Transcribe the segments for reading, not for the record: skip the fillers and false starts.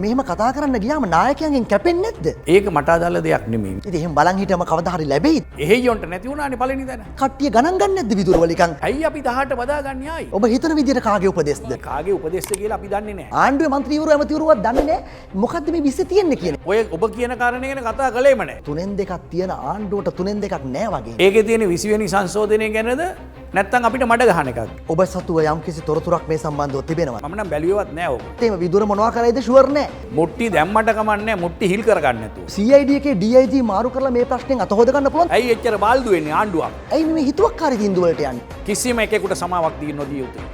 මෙහෙම කතා කරන්න ගියාම නායකයන්ගෙන් කැපෙන්නේ නැද්ද? ඒක මට අදාළ දෙයක් නෙමෙයි. ඉතින් එහෙම බලන් හිටම කවදා හරි ලැබෙයිද? එහෙයියොන්ට නැති වුණානේ පළවෙනි තැන. කට්ටිය ගණන් ගන්න නැද්ද විදුර වල නිකන්? ඇයි අපි 18ට බදාගන්නේ ආයි? ඔබ හිතන විදියට කාගේ උපදෙස්ද? කාගේ උපදෙස්ද කියලා අපි දන්නේ නැහැ. ආණ්ඩුවේ മന്ത്രിවරු ඇමතිවරුවත් දන්නේ නැහැ මොකද්ද මේ විශ්ේ තියෙන්නේ කියන. ඔය ඔබ කියන කාරණේ ගැන කතා කළේම නැහැ. තුනෙන් දෙකක් තියෙන ආණ්ඩුවට තුනෙන් දෙකක් නැහැ වගේ. ඒකේ තියෙන 20 වෙනි සංශෝධනය ගැනද නැත්නම් අපිට මඩ ගහන එකක්ද? ඔබ සතුව යම්කිසි තොරතුරක් මේ සම්බන්ධව තිබෙනවා. මම නම් බැලුවේවත් නැහැ ඔබ. ඒතේම විදුර මොනවා කරයිද ෂුවර් නැහැ. මුට්ටි දැම්මට කමන්නේ මුට්ටි හිල් කරගන්න නැතුව. CID එකේ DIG මාරු කරලා මේ ප්‍රශ්නෙන් අත හොද ගන්න පුළුවන්. ඇයි එච්චර බාල්දු වෙන්නේ ආණ්ඩුවක්? ඇයි මේ හිතුවක්කාරී තීන්දුව වලට යන්නේ? කිසිම එකෙකුට සමාවක් දී නොදිය යුතුයි.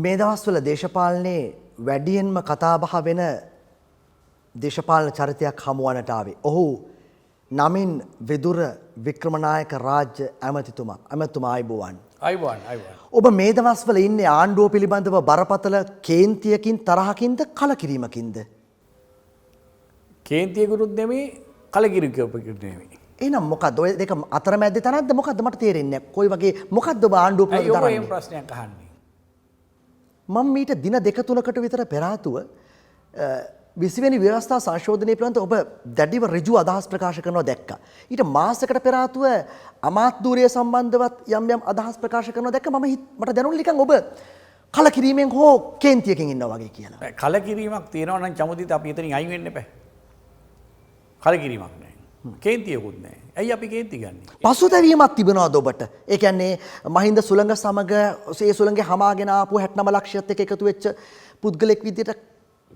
මේ දවස්වල දේශපාලනයේ වැඩියෙන්ම කතාබහ වෙන දේශපාලන චරිතයක් හමුවන්නට ආවේ. ඔහු නමින් විදුර වික්‍රමනායක රාජ්‍ය ඇමතිතුමා ආයුබෝවන්. අයිබෝවන්. ඔබ මේ දවස්වල ඉන්නේ ආණ්ඩුව පිළිබඳව බරපතල කේන්තියකින් තරහකින්ද කලකිරීමකින්ද? කේන්තියකුත් නෙමෙයි කලකිරීමකුත් නෙමෙයි. එහෙනම් මොකද්ද ඔය දෙක අතරමැද්දේ තැනක්ද මොකද්ද මට තේරෙන්නේ නැහැ. කොයි වගේ මොකද්ද ඔබ ආණ්ඩුව පිළිබඳව අයියෝ දරන්නේ? මේ ප්‍රශ්නයක් අහන්නේ. මම මීට දින දෙක තුනකට විතර පෙර ආතුව 20 වෙනි ව්‍යවස්ථා සංශෝධනය පිළිබඳව ඔබ දැඩිව ඍජු අදහස් ප්‍රකාශ කරනවා දැක්කා. ඊට මාසයකට පෙර ආතුව අමාත්‍යුරිය සම්බන්ධවත් යම් අදහස් ප්‍රකාශ කරනවා දැක්ක. මට දැනුනේ නිකන් ඔබ කලකිරීමෙන් හෝ කේන්තියකින් ඉන්නවා වගේ කියලා. කලකිරීමක් තියෙනවා නම් චමුදිත අපි එතනින් අයින් වෙන්න එපා. කලකිරීමක් නැහැ. කේන්තියකුත් නැහැ. ඇයි අපි කේන්ති ගන්නෙ? පසුතැවීමක් තිබෙනවද ඔබට? ඒ කියන්නේ මහින්ද සුළඟ සමග ඒ සුළඟේ හමාගෙන ආපු 69 ලක්ෂයත් එක්ක එකතු වෙච්ච පුද්ගලෙක් විදියට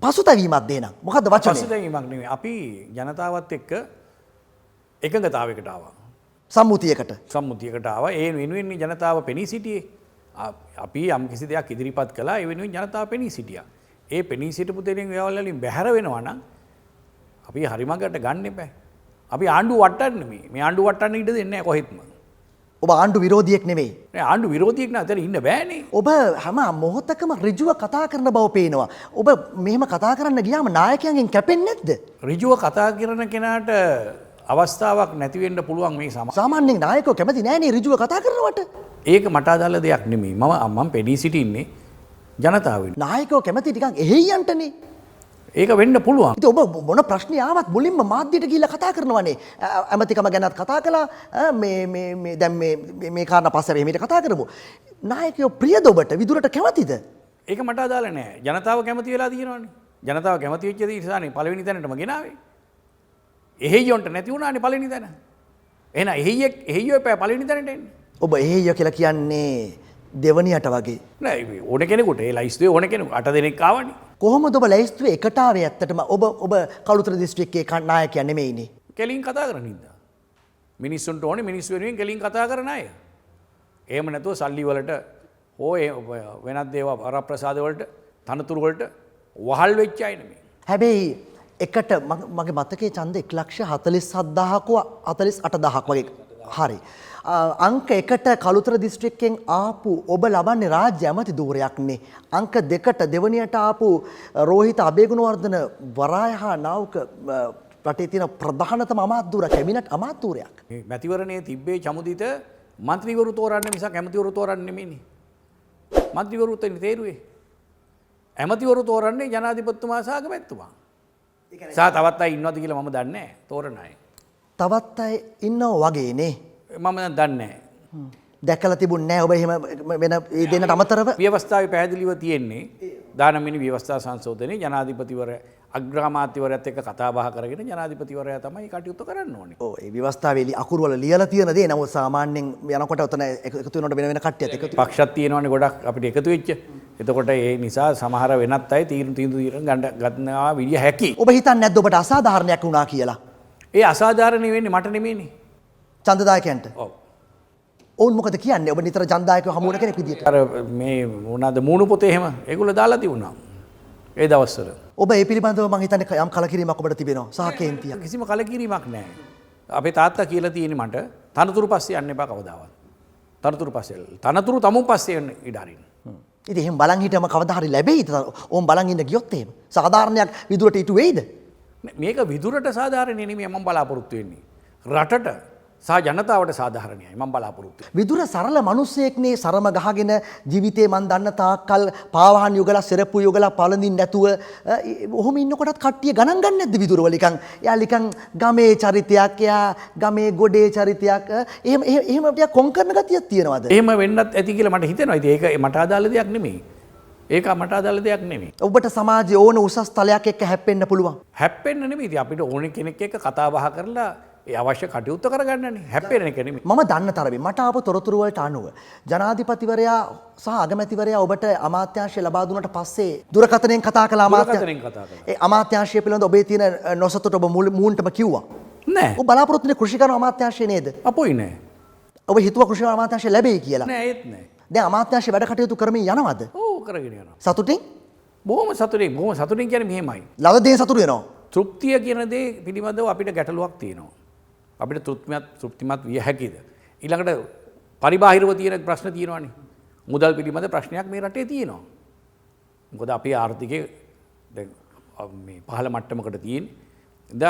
පසුතැවීමක් දෙනක්. මොකද්ද වචනේ? පසුතැවීමක් නෙමෙයි. අපි ජනතාවත් එක්ක එකඟතාවයකට ආවා. සම්මුතියකට ආවා. ඒ වෙනුවෙන් ජනතාව පෙනී සිටියේ. අපි යම් කිසි දෙයක් ඉදිරිපත් කළා. ඒ වෙනුවෙන් ජනතාව පෙනී සිටියා. ඒ පෙනී සිටපු දෙයින් ඒවල් වලින් බැහැර වෙනවා නම් අපි හරිමඟට ගන්න එපා. අපි ආණ්ඩුව වට්ටන්න නෙමෙයි. මේ ආණ්ඩුව වට්ටන්න ඉඩ දෙන්නේ නැහැ කොහෙත්ම. ඔබ ආණ්ඩු විරෝධියෙක් නෙමෙයි. නෑ ආණ්ඩු විරෝධියෙක් නෑ. එතන ඉන්න බෑනේ. ඔබ හැම මොහොතකම ඍජුව කතා කරන බව පේනවා. ඔබ මෙහෙම කතා කරන්න ගියාම නායකයන්ගෙන් කැපෙන්නේ නැද්ද? ඍජුව කතා කරන කෙනාට අවස්ථාවක් නැති වෙන්න පුළුවන් මේ සාමාන්‍යයෙන් නායකයෝ කැමති නෑනේ ඍජුව කතා කරනවට. ඒක මට අදාළ දෙයක් නෙමෙයි. මම පෙනී සිටින්නේ ජනතාවෙන්. නායකයෝ කැමති ටිකක් එහෙයියන්ටනේ. ඒක වෙන්න පුළුවන්. ඉතින් ඔබ මොන ප්‍රශ්නේ ආවත් මුලින්ම මාධ්‍යයට ගිහිල්ලා කතා කරනවනේ. ඇමතිකම ගැනත් කතා කළා. මේ දැන් මේ කාරණා පස්සේ මෙහෙමිට කතා කරමු. නායකයෝ ප්‍රියද ඔබට? විදුරට කැමතිද? ඒක මට අදාළ නෑ. ජනතාව කැමති වෙලා තියෙනවනේ. ජනතාව කැමති වෙච්ච දේ ඉස්සානේ පළවෙනි තැනටම ගෙනාවේ. එහෙයියොන්ට නැති වුණානේ පළවෙනි තැන. එහෙනම් එහෙයියෝ එපා පළවෙනි තැනට එන්නේ. ඔබ එහෙයියෝ කියලා කියන්නේ දෙවනියට වගේ. නෑ ඕන කෙනෙකුට ඒ ලයිස්තුවේ ඕන කෙනෙකුට 8 දෙනෙක් ආවනේ. කොහොමද ඔබ ලැයිස්තුවේ එකට ආවේ ඇත්තටම? ඔබ කළුතර දිස්ත්‍රික්කයේ නායකයා නෙමෙයිනේ. කෙලින් කතා කරන හින්දා. මිනිස්සුන්ට ඕනේ මිනිස්සු වෙනුවෙන් කෙලින් කතා කරන අය. එහෙම නැතුව සල්ලි වලට හෝ වෙනත් දේවල් වරප්‍රසාද වලට තනතුරු වලට වහල් වෙච්ච අය නෙමෙයි. හැබැයි එකට මගේ මතකයේ ඡන්ද 1,47,000ක 48,000ක් වගේ. හරි. අංක 1ට කළුතර දිස්ත්‍රික්කයෙන් ආපු ඔබ ලබන්නේ රාජ්‍ය ඇමති ධූරයක්නේ. අංක 2ට දෙවනියට ආපු රෝහිත අබේගුණවර්ධන වරායහා නාවක රටේ තියෙන ප්‍රධානතම අමාත්‍යවරයා කැබිනට් අමාත්‍යවරයෙක්. මේ මැතිවරණයේ තිබ්බේ චමුදිත മന്ത്രിවරු තෝරන්න මිසක් ඇමතිවරු තෝරන්න නෙමෙයිනේ. മന്ത്രിවරු තේරුවේ. ඇමතිවරු තෝරන්නේ ජනාධිපතිතුමා සහ අගමැතිතුමා. සහ තවත් අය ඉන්නවද කියලා මම දන්නේ නැහැ. තෝරන අය. තවත් අය ඉන්නව වගේනේ. මම දන්නේ නැහැ. දැකලා තිබුණේ නැහැ ඔබ එහෙම වෙන ඒ දෙන්නට අමතරව ව්‍යවස්ථාවේ පැහැදිලිව තියෙන්නේ 19 වෙනි ව්‍යවස්ථා සංශෝධනයේ ජනාධිපතිවරයා අග්‍රාමාත්‍යවරයාත් එක්ක කතා බහ කරගෙන ජනාධිපතිවරයා තමයි කටයුතු කරන්න ඕනේ. ඔව් ඒ ව්‍යවස්ථාවේ අකුරු වල ලියලා තියෙන දේ නමුත් සාමාන්‍යයෙන් යනකොට උතන එකතු වෙනකොට වෙන කට්ටියත් එකතු පක්ෂත් තියෙනවනේ ගොඩක් අපිට එකතු වෙච්ච. එතකොට ඒ නිසා සමහර වෙනත් අය තීන්දුව ගන්නවා විදිය හැකි. ඔබ හිතන්නේ නැද්ද ඔබට අසාධාරණයක් වුණා කියලා? ඒ අසාධාරණ වෙන්නේ මට නෙමෙයිනේ. ඡන්දදායකයන්ට. ඔව්. ඔවුන් මොකද කියන්නේ? ඔබ නිතර ඡන්දදායකව හමු වෙන කෙනෙක් විදියට. අර මේ මොනවාද මූණු පොතේ එහෙම ඒගොල්ලෝ දාලා තිබුණා. ඒ දවස්වල. ඔබ ඒ පිළිබඳව මම හිතන්නේ යම් කලකිරීමක් ඔබට තිබෙනවා. සහ කේන්තියක්. කිසිම කලකිරීමක් නැහැ. අපේ තාත්තා කියලා තියෙන්නේ මට තනතුරු පස්සේ යන්න එපා කවදාවත්. තනතුරු තමුන් පස්සේ යන්න ඉඩ අරින්න. ඉතින් එහෙම බලන් හිටම කවදා හරි ලැබෙයිද? ඕම් බලන් ඉන්න ගියොත් එහෙම. සාධාරණයක් විදුරට ඉටු වෙයිද? මේක විදුරට සාධාරණ නෙමෙයි මම බලාපොරොත්තු වෙන්නේ. රටට සහ ජනතාවට සාධාරණයයි මම බලාපොරොත්තු වෙන්නේ. විදුර සරල මිනිස්සෙක්නේ සරම ගහගෙන ජීවිතේ මන් දන්න තාක්කල් පාවහන් යුගලා සෙරප්පු යුගලා පළඳින්න නැතුව ඔහොම ඉන්නකොටත් කට්ටිය ගණන් ගන්න නැද්ද විදුර වල නිකන් ගමේ චරිතයක් එයා ගමේ ගොඩේ චරිතයක් එහෙම ටිකක් කොන් කරන ගතියක් තියෙනවද? එහෙම වෙන්නත් ඇති කියලා මට හිතෙනවා. ඉතින් ඒක මට අදාළ දෙයක් නෙමෙයි. ඒක මට අදාළ දෙයක් නෙමෙයි. ඔබට සමාජයේ ඕන උසස් තලයක් එක්ක හැප්පෙන්න පුළුවන්. හැප්පෙන්න නෙමෙයි. ඉතින් අපිට ඕන කෙනෙක් එක්ක කතා බහ කරලා ඒ අවශ්‍ය කටයුත්ත කරගන්නනේ. හැප්පෙන එක නෙමෙයි. මම දන්න තරමින් මට ආපු තොරතුරු වලට අනුව ජනාධිපතිවරයා සහ අගමැතිවරයා ඔබට අමාත්‍යාංශය ලබා දුන්නට පස්සේ දුරකථනයෙන් කතා කළා දුරකථනයෙන් කතා කළා. ඒ අමාත්‍යාංශය පිළිබඳ ඔබේ තියෙන නොසතුට ඔබ මූන්ටම කිව්වා. නෑ. ඔබ බලාපොරොත්තු වෙන්නේ කෘෂිකර්ම අමාත්‍යාංශය නේද? අපොයි නෑ. ඔබ හිතුවා කෘෂිකර්ම අමාත්‍යාංශය ලැබෙයි කියලා. නෑ ඒත් නෑ. දැන් අමාත්‍යාංශය වැඩ කටයුතු කරමින් යනවද? ඔව් කරගෙන යනවා. සතුටින්? බොහොම සතුටින් කියන්නේ මෙහෙමයි. ලද දේ සතුටු වෙනවා. තෘප්තිය කියන දේ පිළිබඳව අපිට ගැටලුවක් තියෙනවා. අපිට තෘප්තිමත් විය හැකිද? ඊළඟට පරිබාහිරව තියෙන ප්‍රශ්න තියෙනවානේ. මුදල් පිළිබඳ ප්‍රශ්නයක් මේ රටේ තියෙනවා. මොකද අපේ ආර්ථිකය දැන් මේ පහළ මට්ටමකට තියෙන. ඉතින්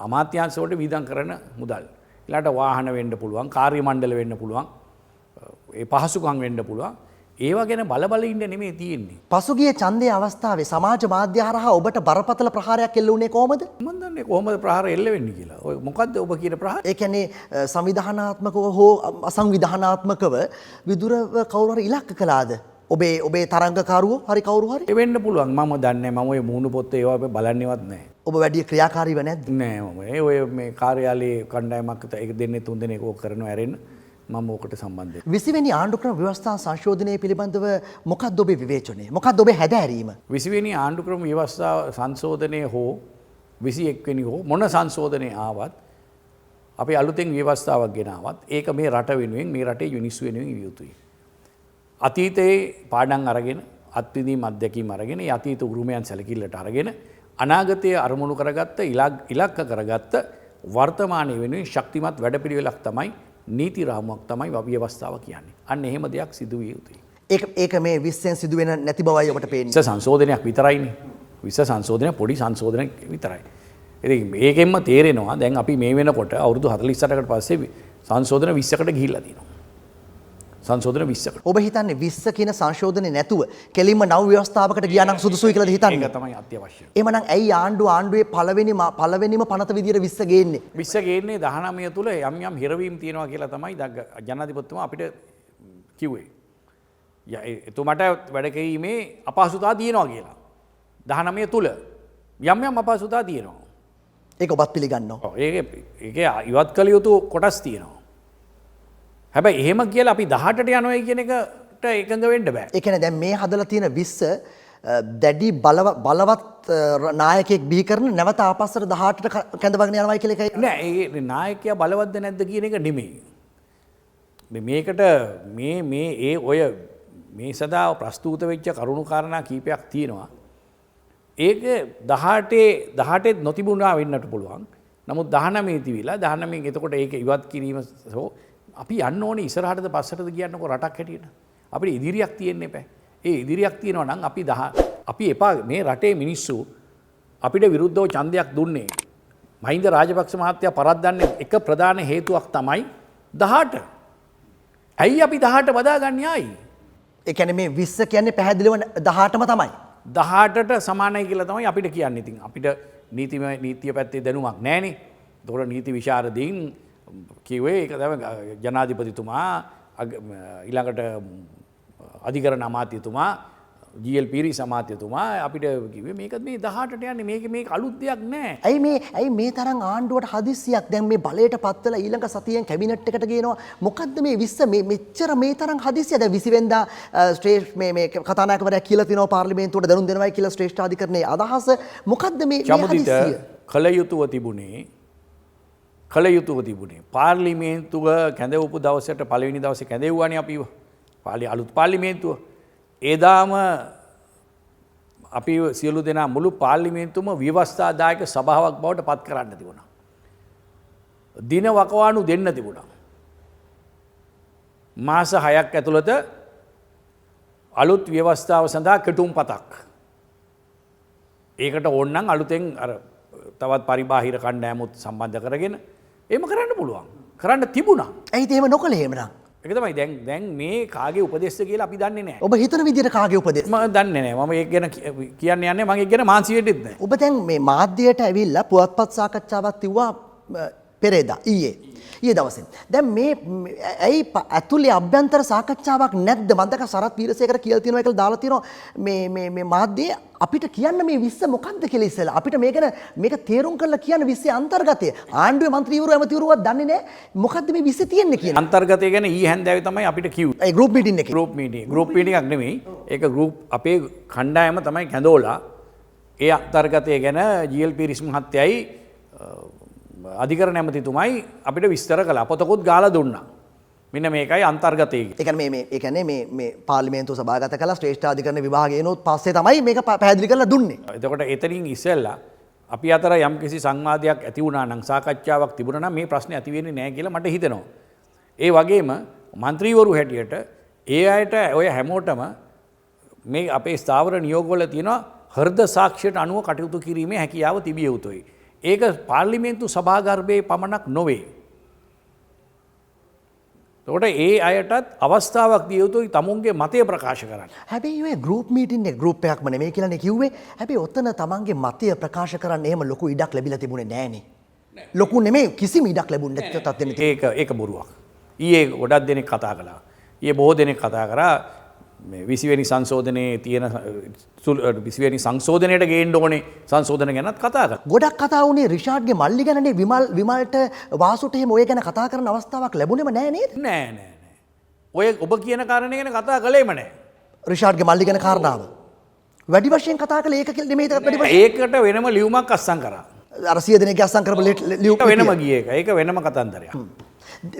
අමාත්‍යාංශ වලට වියදම් කරන මුදල්. ඊළඟට වාහන වෙන්න පුළුවන්, කාර්ය මණ්ඩල වෙන්න පුළුවන්, ඒ පහසුකම් වෙන්න පුළුවන්. ඒවා ගැන බල ඉන්න නෙමෙයි තියෙන්නේ. පසුගිය ඡන්දයේ අවස්ථාවේ සමාජ මාධ්‍ය හරහා ඔබට බරපතල ප්‍රහාරයක් එල්ල වුණේ කොහමද? මම දන්නේ කොහොමද ප්‍රහාර එල්ල වෙන්නේ කියලා. ඔය මොකද්ද ඔබ කියන ප්‍රහාර? ඒ කියන්නේ සංවිධානාත්මකව හෝ අසංවිධානාත්මකව විදුරව කවුරු හරි ඉලක්ක කළාද? ඔබේ තරංගකරුවෝ හරි කවුරු හරි? ඒ වෙන්න පුළුවන්. මම දන්නේ මම ඔය මූණු පොත් ඒවා බලන්නේවත් නැහැ. ඔබ වැඩි ක්‍රියාකාරීව නැද්ද? නෑ මම ඔය මේ කාර්යාලයේ කණ්ඩායමක් ඒක දෙන්නේ තුන් දෙනෙක් ඕක කරනවා ඇරෙන්න මම ඕකට සම්බන්ධයි. 20 වෙනි ආණ්ඩුක්‍රම ව්‍යවස්ථා සංශෝධනය පිළිබඳව මොකක්ද ඔබේ විවේචනය? මොකක්ද ඔබේ හැදෑරීම? 20 වෙනි ආණ්ඩුක්‍රම ව්‍යවස්ථා සංශෝධනය හෝ 21 වෙනි හෝ මොන සංශෝධනය ආවත් අපි අලුතෙන් ව්‍යවස්ථාවක් ගෙනාවත් ඒක මේ රට වෙනුවෙන් මේ රටේ මිනිස්සු වෙනුවෙන් විය යුතුයි. අතීතයේ පාඩම් අරගෙන අත්විඳීම් අත්දැකීම් අරගෙන ඒ අතීත උරුමයන් සැලකිල්ලට අරගෙන අනාගතයේ අරමුණු කරගත්ත ඉලක්ක කරගත්ත වර්තමානයේ වෙනුවෙන් ශක්තිමත් වැඩපිළිවෙලක් තමයි නීති රාමුවක් තමයි ව්‍යවස්ථාව කියන්නේ. අන්න එහෙම දෙයක් සිදු විය යුතුයි. ඒක මේ 20න් සිදු වෙන නැති බවයි ඔබට පේන්නේ. විශ්ව සංශෝධනයක් විතරයිනේ. විශ්ව සංශෝධනය පොඩි සංශෝධනයක් විතරයි. ඉතින් මේකෙන්ම තේරෙනවා දැන් අපි මේ වෙනකොට අවුරුදු 48කට පස්සේ සංශෝධන 20කට ගිහිල්ලා තියෙනවා. සංශෝධන 20කට. ඔබ හිතන්නේ 20 කියන සංශෝධනේ නැතුව කෙලින්ම නව ව්‍යවස්ථාවකට ගියා නම් සුදුසුයි කියලාද හිතන්නේ? ඒක තමයි අත්‍යවශ්‍ය. එහෙමනම් ඇයි ආණ්ඩුවේ පළවෙනිම පනත විදියට 20 ගේන්නේ? 20 ගේන්නේ 19 තුල යම් හිරවීම් තියෙනවා කියලා තමයි ජනාධිපතිතුමා අපිට කිව්වේ. එතුමාට වැඩ කිරීමේ අපහසුතාව තියෙනවා කියලා. 19 තුල යම් අපහසුතාව තියෙනවා. ඒක ඔබත් පිළිගන්නවා. ඔව් ඒක ඉවත් කළ යුතු කොටස් තියෙනවා. හැබැයි එහෙම කියලා අපි 18ට යනවා කියන එකට එකඟ වෙන්න බෑ. ඒ කියන්නේ දැන් මේ හදලා තියෙන 20 දැඩි බලවත් නායකයෙක් බිහි කරන නැවත ආපස්සට 18ට කැඳවගෙන යනවා කියලා එකයි. නෑ ඒ නායකයා බලවත්ද නැද්ද කියන එක නෙමෙයි. මේකට ඔය මේ සදා ප්‍රස්තුත වෙච්ච කරුණු කාරණා කීපයක් තියෙනවා. ඒක 18 නොතිබුණා වෙන්නට පුළුවන්. නමුත් 19 තිබිලා 19 එතකොට ඒක ඉවත් කිරීම අපි යන්න ඕනේ ඉස්සරහටද පස්සටද කියන්නකො රටක් හැටියට. අපිට ඉදිරියක් තියෙන්න එපා. ඒ ඉදිරියක් තියෙනවා නම් අපි එපා මේ රටේ මිනිස්සු අපිට විරුද්ධව ඡන්දයක් දුන්නේ. මහින්ද රාජපක්ෂ මහත්තයා පරද්දන්නේ එක ප්‍රධාන හේතුවක් තමයි 18. ඇයි අපි 18 බදාගන්නේ ආයි? ඒ කියන්නේ මේ 20 කියන්නේ පැහැදිලිව 18ම තමයි. 18ට සමානයි කියලා තමයි අපිට කියන්නේ. ඉතින් අපිට නීතිය පැත්තේ දැනුමක් නැහැනේ. ඒතකොට නීති විශාරදීන් කිව්වේ ඒක තමයි ජනාධිපතිතුමා ඊළඟට අධිකරණ අමාත්‍යතුමා GL පීරිස් අමාත්‍යතුමා අපිට කිව්වේ මේක මේ 18ට යන්නේ මේක අලුත් දෙයක් නෑ. ඇයි මේ තරම් ආණ්ඩුවට හදිස්සියක් දැන් මේ බලයට පත් වෙලා ඊළඟ සතියෙන් කැබිනට් එකට ගේනවා මොකද්ද මේ 20 මෙච්චර මේ තරම් හදිස්සිය දැන් 20 වෙනිදා ශ්‍රේෂ්ඨ මේ කතානායකවරයා කියලා තිනවා පාර්ලිමේන්තුවට දැනුම් දෙනවයි කියලා ශ්‍රේෂ්ඨාධිකරණයේ අදහස මොකද්ද මේ හදිස්සිය? කළ යුතුව තිබුණේ පාර්ලිමේන්තුව කැඳවපු දවසට පළවෙනි දවසේ කැඳෙව්වානේ අපිව. අලුත් පාර්ලිමේන්තුව. එදාම අපි සියලු දෙනා මුළු පාර්ලිමේන්තුවම ව්‍යවස්ථාදායක සභාවක් බවට පත් කරන්න තිබුණා. දින වකවානු දෙන්න තිබුණා. මාස 6ක් ඇතුළත අලුත් ව්‍යවස්ථාව සඳහා කෙටුම්පතක්. ඒකට ඕනනම් අලුතෙන් අර තවත් පරිබාහිර කණ්ඩායමුත් සම්බන්ධ කරගෙන එහෙම කරන්න පුළුවන්. කරන්න තිබුණා. ඇයිද එහෙම නොකළේ එහෙමනම්? ඒක තමයි දැන් මේ කාගේ උපදෙස්ද කියලා අපි දන්නේ නැහැ. ඔබ හිතන විදිහට කාගේ උපදෙස්? මම දන්නේ නැහැ. මම ඒක ගැන කියන්න යන්නේ මම ඒක ගැන මාන්සි වෙන්නෙත් නැහැ. ඔබ දැන් මේ මාධ්‍යයට ඇවිල්ලා පුවත්පත් සාකච්ඡාවක් තිව්වා පෙරේදා ඊයේ දවසේ. දැන් මේ ඇයි ඇතුලේ අභ්‍යන්තර සාකච්ඡාවක් නැද්ද? මන්දක සරත් වීරසේකර කියලා තියෙනවා කියලා දාලා තියෙනවා මේ මාධ්‍යයේ අපිට කියන්න මේ විශ්ස මොකක්ද කියලා ඉස්සෙල්ලා. අපිට මේක තේරුම් කරලා කියන්න විශ්සේ අන්තර්ගතය. ආණ්ඩුවේ മന്ത്രിවරු ඇමතිවරුවත් දන්නේ නැහැ මොකද්ද මේ විශ්සේ තියෙන්නේ කියන. අන්තර්ගතය ගැන ඊ හැන්දෑවේ තමයි අපිට කිව්වේ. ඒ ගෲප් මීටින් එකේ. ගෲප් මීටින් එකක් නෙමෙයි. ඒක ගෲප් අපේ කණ්ඩායම තමයි කැඳෝලා ඒ අන්තර්ගතය ගැන GLP රිස් මහත්තයයි අධිකරණ ඇමතිතුමයි අපිට විස්තර කළා. පොතකුත් ගාලා දුන්නා. මෙන්න මේකයි අන්තර්ගතය. ඒ කියන්නේ මේ පාර්ලිමේන්තුව සභාගත කළා ශ්‍රේෂ්ඨ අධිකරණ විභාගයනොත් පස්සේ තමයි මේක පැහැදිලි කරලා දුන්නේ. එතකොට එතනින් ඉස්සෙල්ලා අපි අතර යම්කිසි සංවාදයක් ඇති වුණා නම් සාකච්ඡාවක් තිබුණා නම් මේ ප්‍රශ්නේ ඇති වෙන්නේ නැහැ කියලා මට හිතෙනවා. ඒ වගේම മന്ത്രിවරු හැටියට ඒ අයට ඔය හැමෝටම මේ අපේ ස්ථාවර නියෝගවල තියෙනවා හෘද සාක්ෂියට අනුව කටයුතු කිරීමේ හැකියාව තිබිය යුතුයි. ඒක පාර්ලිමේන්තු සභාගර්භයේ පමණක් නොවේ. එතකොට ඒ අයටත් අවස්ථාවක් දිය යුතුයි තමුන්ගේ මතය ප්‍රකාශ කරන්න. හැබැයි ඔය ගෲප් මීටින් එක ගෲප් එකක්ම නෙමෙයි කියලානේ කිව්වේ. හැබැයි ඔතන තමන්ගේ මතය ප්‍රකාශ කරන්න එහෙම ලොකු ඉඩක් ලැබිලා තිබුණේ නෑනේ. ලොකු නෙමෙයි කිසිම ඉඩක් ලැබුණේ නැති තත්ත්වෙන්නේ. ඒක බොරුවක්. ඊයේ ගොඩක් දෙනෙක් කතා කළා. ඊයේ බොහෝ දෙනෙක් කතා කරා මේ 20 වෙනි සංශෝධනයේ තියෙන 20 වෙනි සංශෝධනයට ගේන්න ඕනේ සංශෝධන ගැනත් කතා කරා. ගොඩක් කතා වුණේ රිෂාඩ්ගේ මල්ලි ගැනනේ විමල්ට වාසුට එහෙම ඔය ගැන කතා කරන අවස්ථාවක් ලැබුණේම නෑ නේද? නෑ. ඔය ඔබ කියන කාරණේ ගැන කතා කළේම නෑ. රිෂාඩ්ගේ මල්ලි ගැන කාරණාව. වැඩි වශයෙන් කතා කළේ ඒක නෙමෙයි වැඩි වශයෙන්. ඒකට වෙනම ලියුමක් අස්සම් කරා. අර 100 දෙනෙක්ගේ අස්සම් කරපු ලියුම වෙනම ගියේ එක. ඒක වෙනම කතන්දරයක්.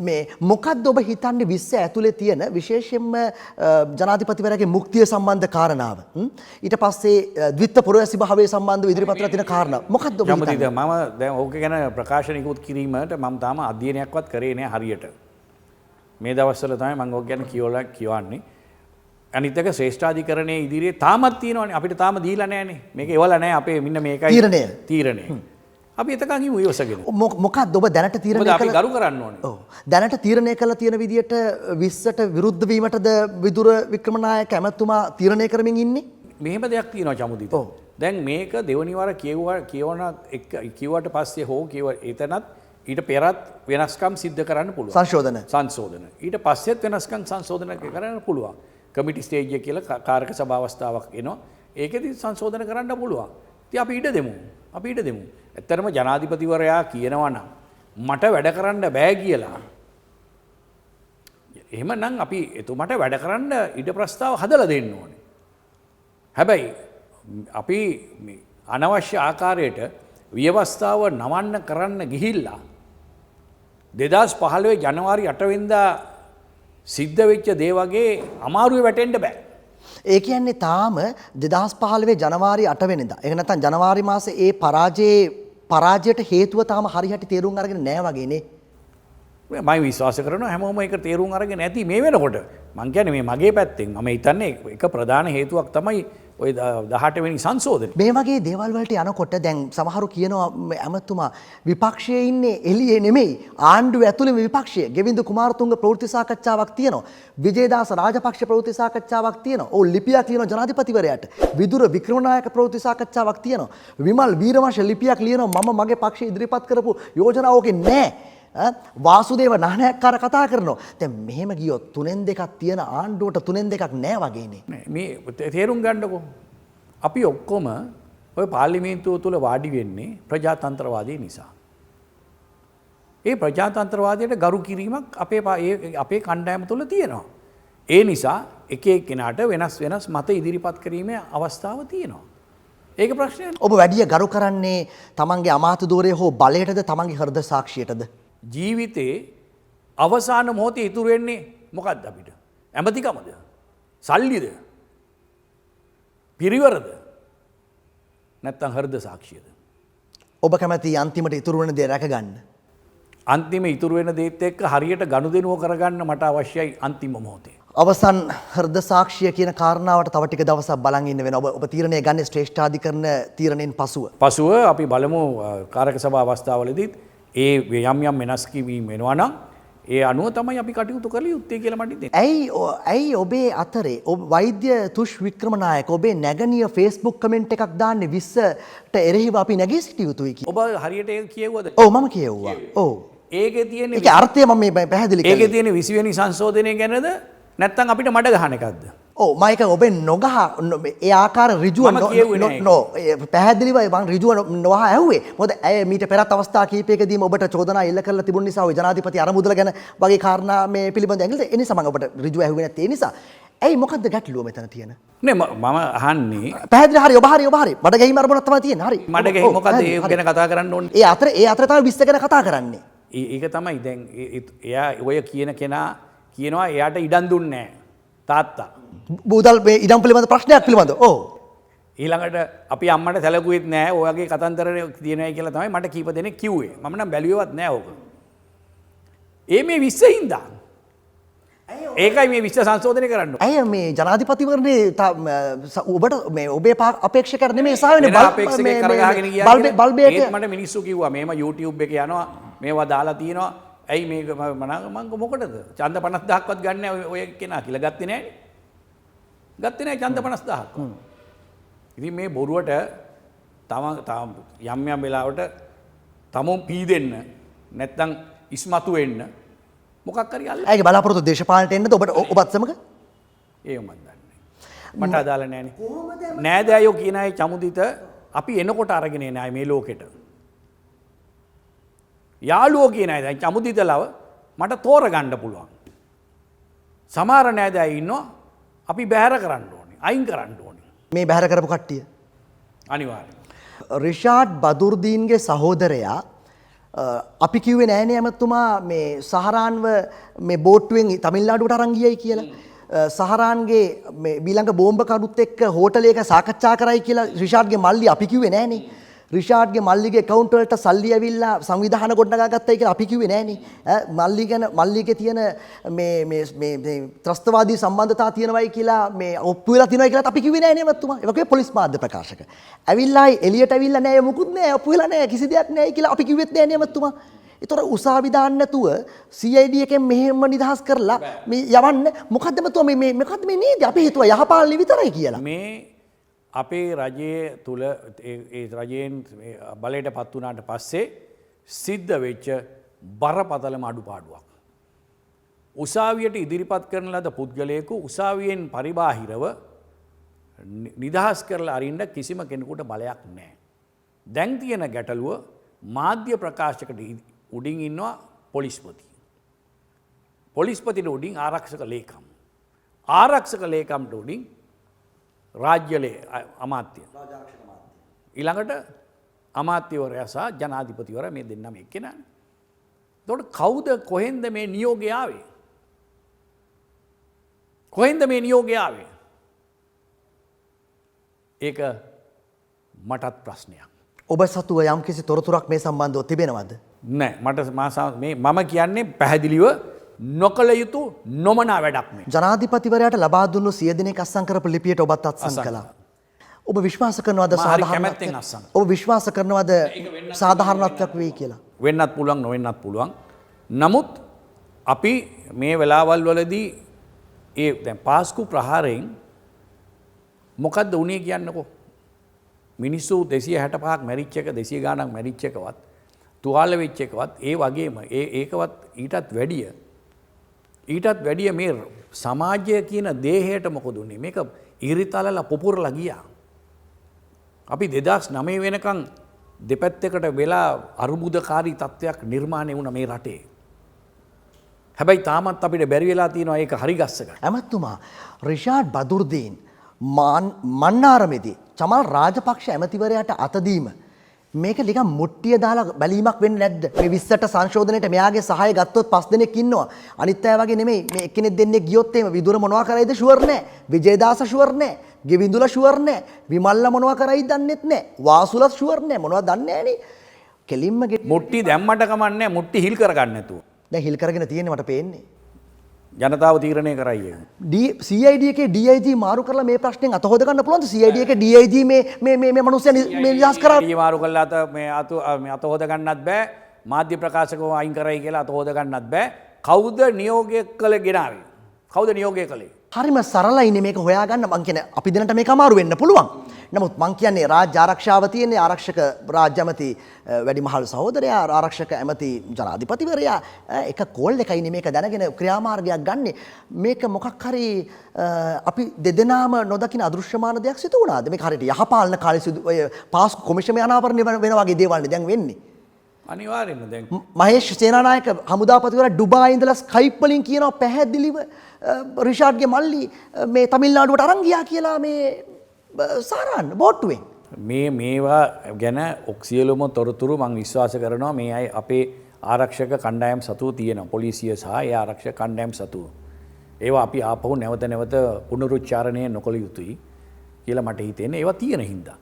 මේ මොකක්ද ඔබ හිතන්නේ විශ්ව ඇතුලේ තියෙන විශේෂයෙන්ම ජනාධිපතිවරයාගේ මුක්තිය සම්බන්ධ කාරණාව ඊට පස්සේ ද්විත්ව පුරවැසි භාවයේ සම්බන්ධව ඉදිරිපත් කරලා තියෙන කාරණා මොකක්ද ඔබ හිතන්නේ? මම දැන් ඕක ගැන ප්‍රකාශනිකුත් කිරීමට මම තාම අධ්‍යයනයක්වත් කරේ නෑ හරියට. මේ දවස්වල තමයි මම ඕක ගැන කියවන්නේ. අනිත් එක ශ්‍රේෂ්ඨාධිකරණයේ ඉදිරියේ තාමත් තියෙනවානේ අපිට තාම දීලා නෑනේ. මේක එවලා නෑ අපේ මෙන්න මේකයි තීරණය. අපි එතකන් ඉමු ඉවසගෙන. මොකක්ද ඔබ දැනට තීරණය කළා? අපි ගරු කරන්න ඕනේ. ඔව්. දැනට තීරණය කළා තියෙන විදියට 20ට විරුද්ධ වීමටද විදුර වික්‍රමනායක ඇමතුමා තීරණය කරමින් ඉන්නේ? මෙහෙම දෙයක් තියෙනවා චමුදිත. දැන් මේක දෙවනි වර කියවුවට පස්සේ හෝ එතනත් ඊට පෙරත් වෙනස්කම් සිද්ධ කරන්න පුළුවන්. සංශෝධන. ඊට පස්සෙත් වෙනස්කම් සංශෝධන කරන්න පුළුවන්. කමිටි ස්ටේජ් එක කියලා කාරක සභා අවස්ථාවක් එනවා. ඒකෙදි සංශෝධන කරන්න පුළුවන්. ඉතින් අපි ඉඩ දෙමු. ඇත්තටම ජනාධිපතිවරයා කියනවා නම් මට වැඩ කරන්න බෑ කියලා. එහෙමනම් අපි එතුමට වැඩ කරන්න ඉඩ ප්‍රස්තාව හදලා දෙන්න ඕනේ. හැබැයි අපි අනවශ්‍ය ආකාරයට ව්‍යවස්ථාව නවන්න කරන්න ගිහිල්ලා 2015 ජනවාරි 8 වෙනිදා සිද්ධ වෙච්ච දේ වගේ අමාරුවේ වැටෙන්න බෑ. ඒ කියන්නේ තාම 2015 ජනවාරි 8 වෙනිදා. ඒක නැත්නම් ජනවාරි මාසේ ඒ පරාජයට හේතුව තාම හරියට තේරුම් අරගෙන නැහැ වගේ නේ. මම විශ්වාස කරනවා හැමෝම ඒක තේරුම් අරගෙන නැති මේ වෙනකොට. මං කියන්නේ මේ මගේ පැත්තෙන් මම හිතන්නේ එක ප්‍රධාන හේතුවක් තමයි ඔය 18 වෙනි සංශෝධනය. මේ වගේ දේවල් වලට යනකොට දැන් සමහරු කියනවා ඇමතුමා විපක්ෂයේ ඉන්නේ එළියේ නෙමෙයි ආණ්ඩුව ඇතුළේ විපක්ෂයේ. ගෙවින්ද කුමාරතුංග ප්‍රවෘත්ති සාකච්ඡාවක් තියෙනවා. විජේදාස රාජපක්ෂ ප්‍රවෘත්ති සාකච්ඡාවක් තියෙනවා. ඕ ලිපියක් ලියනවා ජනාධිපතිවරයාට. විදුර වික්‍රමනායක ප්‍රවෘත්ති සාකච්ඡාවක් තියෙනවා. විමල් වීරවංශ ලිපියක් ලියනවා මම මගේ පක්ෂය ඉදිරිපත් කරපු යෝජනාවක නැහැ. වාසුදේව නානායක්කාර කතා කරනවා. දැන් මෙහෙම ගියොත් 3-2ක් තියෙන ආණ්ඩුවට 2-2ක් නැහැ වගේනේ. මේ තේරුම් ගන්නකො. අපි ඔක්කොම ඔය පාර්ලිමේන්තුව තුල වාඩි වෙන්නේ ප්‍රජාතන්ත්‍රවාදී නිසා. ඒ ප්‍රජාතන්ත්‍රවාදයට ගරු කිරීමක් අපේ කණ්ඩායම තුල තියෙනවා. ඒ නිසා එක එක්කෙනාට වෙනස් මත ඉදිරිපත් කිරීමේ අවස්ථාව තියෙනවා. ඒක ප්‍රශ්නයක්. ඔබ වැඩි ගරු කරන්නේ තමන්ගේ අමාත්‍ය ධූරය හෝ බලයටද තමන්ගේ හෘද සාක්ෂියටද? ජීවිතේ අවසාන මොහොතේ ඉතුරු වෙන්නේ මොකක්ද අපිට? ඇමතිකමද? සල්ලිද? පිරිවරද? නැත්නම් හෘද සාක්ෂියද? ඔබ කැමති අන්තිමට ඉතුරු වෙන දේ රැකගන්න? අන්තිම ඉතුරු වෙන දේත් එක්ක හරියට ගනුදෙනුව කරගන්න මට අවශ්‍යයි අන්තිම මොහොතේ. අවසන් හෘද සාක්ෂිය කියන කාරණාවට තව ටික දවසක් බලන් ඉන්න වෙනවා. ඔබ තීරණය ගන්නේ ශ්‍රේෂ්ඨාධිකරණ තීරණයෙන් පසුව. පසුව අපි බලමු කාරක සභා අවස්ථාවලදීත් ඒ යම් යම් වෙනස් කිරීම් වෙනවා නම් ඒ අනුව තමයි අපි කටයුතු කළ යුත්තේ කියලා මට හිතෙනවා. ඇයි ඔබේ අතරේ වෛද්‍ය තුෂ් වික්‍රමනායක ඔබේ නැගණිය ෆේස්බුක් කමෙන්ට් එකක් දාන්නේ 20ට එරෙහිව අපි නැගී සිටිය යුතුයි කියලා. ඔබ හරියට ඒක කියවුවද? ඔව් මම කියවුවා. ඔව්. ඒකේ තියෙන ඒකේ අර්ථය මම මේ පැහැදිලි කළේ. ඒකේ තියෙන 20 වෙනි සංශෝධනය ගැනද නැත්නම් අපිට මඩ ගහන එකක්ද? ඔව් මම ඒක ඔබෙන් නොගහ ඒ ආකාර ඍජුව මම කියුවේ නෑ නෝ පැහැදිලිව මම ඍජුව නොවහ ඇහුවේ. මොකද ඇය මීට පෙරත් අවස්ථා කීපයකදීම ඔබට චෝදනා එල්ල කරලා තිබුණ නිසා ඔය ජනාධිපති අරමුදල ගැන වගේ කාරණා මේ පිළිබඳ ඇඟිල්ල ඒ නිසා මම ඔබට ඍජුව ඇහුවේ නැත්තේ ඒ නිසා. ඇයි මොකද්ද ගැටලුව මෙතන තියෙන? නේ මම අහන්නේ පැහැදිලි හරි ඔබ හරි මඩ ගැහිම අරමුණක් තමයි තියෙන්නේ. හරි. මඩ ගැහි මොකද්ද ඒ ගැන කතා කරන්න ඕනේ? ඒ අතර තමයි 20 ගැන කතා කරන්නේ. ඒක තමයි දැන් එයා ඔය කියන කෙනා කියනවා එයාට ඉඩම් දුන්නේ නැහැ තාත්තා. බූදල් මේ ඉඩම් පිළිබඳ ප්‍රශ්නයක් පිළිබඳ. ඔව්. ඊළඟට අපි අම්මට සැලකුවෙත් නැහැ. ඔයගේ කතන්දර තියෙනයි කියලා තමයි මට කීප දෙනෙක් කිව්වේ. මම නම් බැලුවේවත් නැහැ ඕක. ඒ මේ 20 හින්දා. ඒකයි මේ 20 සංශෝධනය කරන්න ඕනේ. ඇය මේ ජනාධිපතිවරණේ ඔබට මේ ඔබේ අපේක්ෂකයන් නෙමෙයි සායනේ අපේක්ෂකයෙක් කරගහගෙන ගියා. බල්බේට ඒත් මට මිනිස්සු කිව්වා මේම YouTube එකේ යනවා මේවා දාලා තියෙනවා. ඇයි මේක මම මොකටද? ඡන්ද 50000ක්වත් ගන්න ඔය කෙනා කියලා ගත්තේ නැහැ. ගත්තේ නැහැ ඡන්ද 50000ක්. ඉතින් මේ බොරුවට තම යම් වෙලාවට තමුන් පීදෙන්න නැත්තම් ඉස්මතු වෙන්න මොකක් හරි අල්ල. ඇයිගේ බලාපොරොත්තු දේශපාලනට එන්නද ඔබට ඔබත් සමග? ඒව මන් දන්නේ. මට අදාළ නැහැනේ. නෑදෑයෝ කියන අය චමුදිත අපි එනකොට අරගෙන එන අය මේ ලෝකෙට. යාළුවෝ කියන අය දැන් චමුදිතලව මට තෝරගන්න පුළුවන්. සමහර නෑදෑයෝ ඉන්නවා අපි බැහැර කරන්න ඕනේ. අයින් කරන්න ඕනේ. මේ බැහැර කරපු කට්ටිය. අනිවාර්යයෙන්. රිෂාඩ් බදුර්දීන්ගේ සහෝදරයා අපි කිව්වේ නෑනේ ඇමතුමා මේ සහරාන්ව මේ බෝට්ටුවෙන් තමිල්නාඩුවට අරන් ගියයි කියලා. සහරාන්ගේ මේ ඊළඟ බෝම්බ කඩුත් එක්ක හෝටලයක සාකච්ඡා කරයි කියලා රිෂාඩ්ගේ මල්ලි අපි කිව්වේ නෑනේ. රිෂාඩ්ගේ මල්ලිගේ account වලට සල්ලි ඇවිල්ලා සංවිධාන ගොඩනගා ගත්තයි කියලා අපි කිව්වේ නෑනේ. මල්ලිගේ තියෙන මේ ත්‍රස්තවාදී සම්බන්ධතා තියෙනවයි කියලා මේ ඔප්පු වෙලා තියෙනවයි කියලා අපි කිව්වේ නෑනේ මතුමා. ඒක කිව්වේ පොලිස් මාධ්‍ය ප්‍රකාශක. ඇවිල්ලා එළියට ඇවිල්ලා නෑ මුකුත් නෑ ඔප්පු වෙලා නෑ කිසි දෙයක් නෑ කියලා අපි කිව්වෙත් නෑනේ මතුමා. ඒතර උසාවි දාන්න නැතුව CID එකෙන් මෙහෙම නිදහස් කරලා මේ යවන්න මොකද්ද මතුමා මේ මොකද්ද මේ නීති අපි හිතුවා යහපාලනය විතරයි කියලා. මේ අපේ රජයේ තුළ ඒ රජයෙන් බලයට පත් වුණාට පස්සේ සිද්ධ වෙච්ච බරපතලම අඩුපාඩුවක්. උසාවියට ඉදිරිපත් කරන ලද පුද්ගලයෙකු උසාවියෙන් පරිබාහිරව නිදහස් කරලා අරින්න කිසිම කෙනෙකුට බලයක් නැහැ. දැන් තියෙන ගැටලුව මාධ්‍ය ප්‍රකාශකට උඩින් ඉන්නවා පොලිස්පති. පොලිස්පතිට උඩින් ආරක්ෂක ලේකම්. ආරක්ෂක ලේකම්ට උඩින් රාජ්‍යලේ අමාත්‍ය ඊළඟට අමාත්‍යවරයා සහ ජනාධිපතිවරයා මේ දෙන්නම එක්කෙනානේ. එතකොට කවුද කොහෙන්ද මේ නියෝගය ආවේ? කොහෙන්ද මේ නියෝගය ආවේ? ඒක මටත් ප්‍රශ්නයක්. ඔබ සතුව යම්කිසි තොරතුරක් මේ සම්බන්ධව තිබෙනවද? නෑ මට මම කියන්නේ පැහැදිලිව නොකළ යුතු නොමනා වැඩක් මේ. ජනාධිපතිවරයාට ලබා දුන්නු 100 දිනක අත්සන් කරපු ලිපියට ඔබත් අත්සන් කළා. ඔබ විශ්වාස කරනවද ඔබ විශ්වාස කරනවද සාධාරණත්වයක් වෙයි කියලා? වෙන්නත් පුළුවන් නොවෙන්නත් පුළුවන්. නමුත් අපි මේ වෙලාවල් වලදී ඒ දැන් පාස්කු ප්‍රහාරයෙන් මොකද්ද උනේ කියන්නකෝ? මිනිස්සු 265ක් මැරිච් එක 200 ගාණක් මැරිච් එකවත් තුවාල වෙච්ච එකවත් ඒ වගේම ඒකවත් ඊටත් වැඩිය මේ සමාජය කියන දේහයට මොකද උනේ? මේක ඉරිතලලා පුපුරලා ගියා. අපි 2009 වෙනකන් දෙපැත්තකට වෙලා අරුබුදකාරී තත්ත්වයක් නිර්මාණය වුණා මේ රටේ. හැබැයි තාමත් අපිට බැරි වෙලා තියෙනවා ඒක හරි ගස්ස ගන්න. ඇමතුමා රිෂාඩ් බදුර්දීන් මන්නාරමේදී චමල් රාජපක්ෂ ඇමතිවරයාට අතදීම මේක නිකන් මුට්ටිය දාලා බැලීමක් වෙන්නේ නැද්ද? මේ 20ට සංශෝධනයේට මෙයාගේ සහාය ගත්තොත් 5 දෙනෙක් ඉන්නවා. අනිත් අය වගේ නෙමෙයි. මේ එක්කෙනෙක් දෙන්නෙක් ගියොත් එහෙම විදුර මොනවා කරයිද ෂුවර් නැහැ. විජේදාස ෂුවර් නැහැ. ගෙවිඳුලා ෂුවර් නැහැ. විමල්ලා මොනවා කරයිද දන්නෙත් නැහැ. වාසුලත් ෂුවර් නැහැ. මොනවද දන්නේ නැහනේ. කෙලින්ම මුට්ටි දැම්මට කමන්නේ මුට්ටි හිල් කරගන්න නැතුව. දැන් හිල් කරගෙන තියෙන්නේ මට පේන්නේ. ජනතාව තීරණය කරයි ඒක. CID එකේ DIG මාරු කරලා මේ ප්‍රශ්නෙන් අත හොද ගන්න පුළුවන්ද? CID එකේ DIG මේ මිනිස්සු මේ නිදහස් කරා මාරු කරලා අත හොද ගන්නත් බෑ. මාධ්‍ය ප්‍රකාශකව අයින් කරයි කියලා තෝද ගන්නත් බෑ. කවුද නියෝගය කළ ගෙනාවේ? කවුද නියෝගය කළේ? හරිම සරලයිනේ මේක හොයාගන්න. මං කියන්නේ අපි දෙන්නට මේක අමාරු වෙන්න පුළුවන්. නමුත් මං කියන්නේ රාජ්‍ය ආරක්ෂාව තියෙන්නේ ආරක්ෂක රාජ්‍ය ඇමති වැඩිමහල් සහෝදරයා ආරක්ෂක ඇමති ජනාධිපතිවරයා එක කෝල් එකයිනේ මේක දැනගෙන ක්‍රියාමාර්ගයක් ගන්නෙ. මේක මොකක් හරි අපි දෙදෙනාම නොදකින අදෘශ්‍යමාන දෙයක් සිදු වුණාද? මේක හරියට යහපාලන කාලේ සිදු ඔය පාස් කොමිෂමේ අනාවරණය වෙන වගේ දේවල්නේ දැන් වෙන්නේ. අනිවාර්යෙන්ම දැන් මහේෂ් සේනානායක හමුදාපතිවරයා ඩුබායි ඉඳලා ස්කයිප් වලින් කියනවා පැහැදිලිව රිෂාඩ්ගේ මල්ලි මේ තමිල්නාඩුවට අරන් ගියා කියලා මේ සාරාන්න බෝට්ටුවෙන්. මේවා ගැන ඔක්සියලුම තොරතුරු මං විශ්වාස කරනවා මේ අය අපේ ආරක්ෂක කණ්ඩායම් සතුව තියෙනවා. පොලිසිය සහ ඒ ආරක්ෂක කණ්ඩායම් සතුව. ඒවා අපි ආපහු නැවත නැවත පුනරුච්චාරණය නොකළ යුතුයි කියලා මට හිතෙන්නේ. ඒවා තියෙන හින්දා.